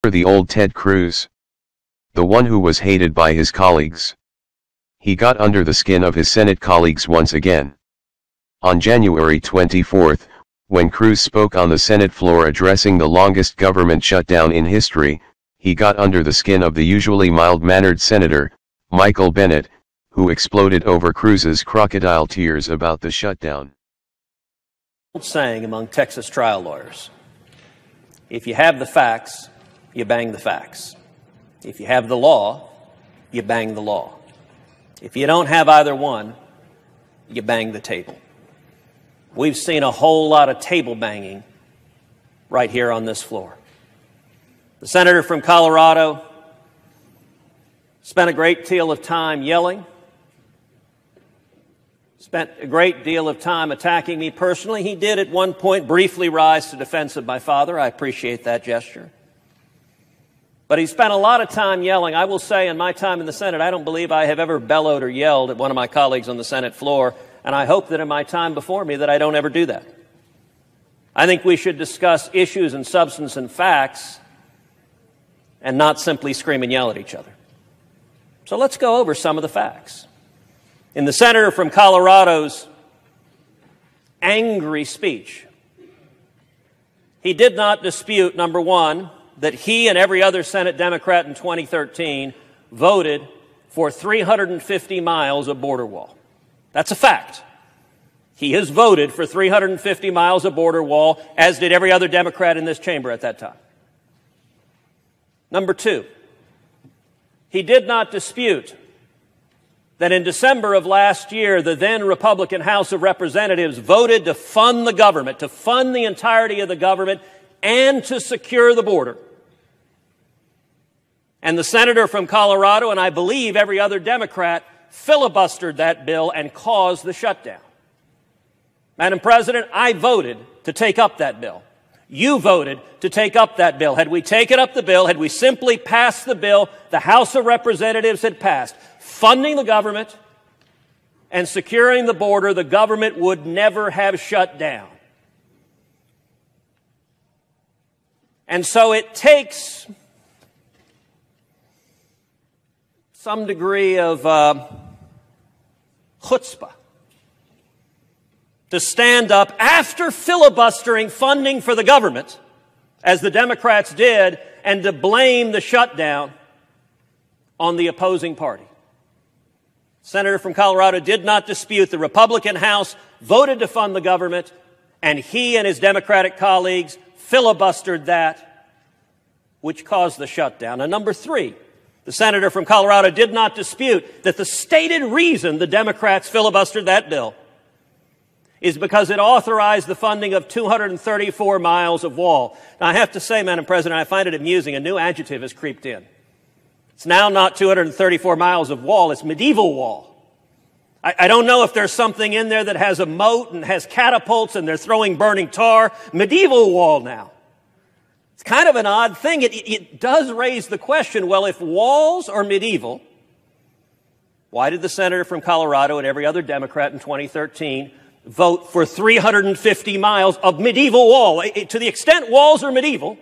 The old Ted Cruz. The one who was hated by his colleagues. He got under the skin of his Senate colleagues once again. On January 24, when Cruz spoke on the Senate floor addressing the longest government shutdown in history, he got under the skin of the usually mild-mannered Senator, Michael Bennet, who exploded over Cruz's crocodile tears about the shutdown. Old saying among Texas trial lawyers: if you have the facts, you bang the facts. If you have the law, you bang the law. If you don't have either one, you bang the table. We've seen a whole lot of table banging right here on this floor. The senator from Colorado spent a great deal of time yelling, spent a great deal of time attacking me personally. He did at one point briefly rise to defense of my father. I appreciate that gesture. But he spent a lot of time yelling. I will say, in my time in the Senate, I don't believe I have ever bellowed or yelled at one of my colleagues on the Senate floor, and I hope that in my time before me that I don't ever do that. I think we should discuss issues and substance and facts and not simply scream and yell at each other. So let's go over some of the facts. In the senator from Colorado's angry speech, he did not dispute, number one, that he and every other Senate Democrat in 2013 voted for 350 miles of border wall. That's a fact. He has voted for 350 miles of border wall, as did every other Democrat in this chamber at that time. Number two, he did not dispute that in December of last year, the then Republican House of Representatives voted to fund the government, to fund the entirety of the government, and to secure the border. And the senator from Colorado, and I believe every other Democrat, filibustered that bill and caused the shutdown. Madam President, I voted to take up that bill. You voted to take up that bill. Had we taken up the bill, had we simply passed the bill the House of Representatives had passed, funding the government and securing the border, the government would never have shut down. And so it takes some degree of chutzpah to stand up after filibustering funding for the government, as the Democrats did, and to blame the shutdown on the opposing party. Senator from Colorado did not dispute the Republican House voted to fund the government, and he and his Democratic colleagues filibustered that, which caused the shutdown. And number three, the senator from Colorado did not dispute that the stated reason the Democrats filibustered that bill is because it authorized the funding of 234 miles of wall. Now, I have to say, Madam President, I find it amusing. A new adjective has creeped in. It's now not 234 miles of wall, it's medieval wall. I don't know if there's something in there that has a moat and has catapults and they're throwing burning tar. Medieval wall now. It's kind of an odd thing. It does raise the question, well, if walls are medieval, why did the senator from Colorado and every other Democrat in 2013 vote for 350 miles of medieval wall? To the extent walls are medieval,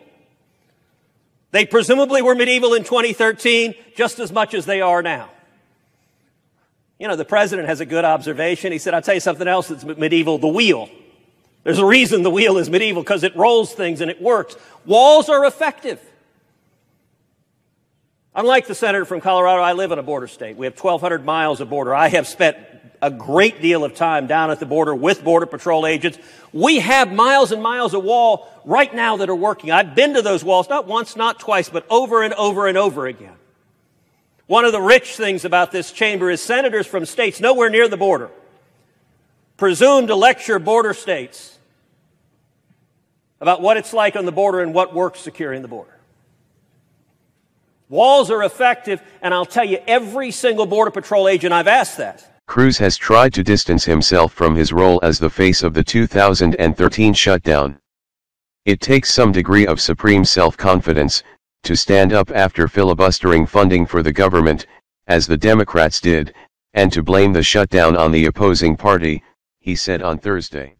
they presumably were medieval in 2013 just as much as they are now. You know, the president has a good observation. He said, I'll tell you something else that's medieval, the wheel. There's a reason the wheel is medieval, because it rolls things and it works. Walls are effective. Unlike the senator from Colorado, I live in a border state. We have 1,200 miles of border. I have spent a great deal of time down at the border with Border Patrol agents. We have miles and miles of wall right now that are working. I've been to those walls, not once, not twice, but over and over and over again. One of the rich things about this chamber is senators from states nowhere near the border presume to lecture border states about what it's like on the border and what works securing the border. Walls are effective, and I'll tell you, every single Border Patrol agent I've asked that. Cruz has tried to distance himself from his role as the face of the 2013 shutdown. It takes some degree of supreme self-confidence to stand up after filibustering funding for the government, as the Democrats did, and to blame the shutdown on the opposing party, he said on Thursday.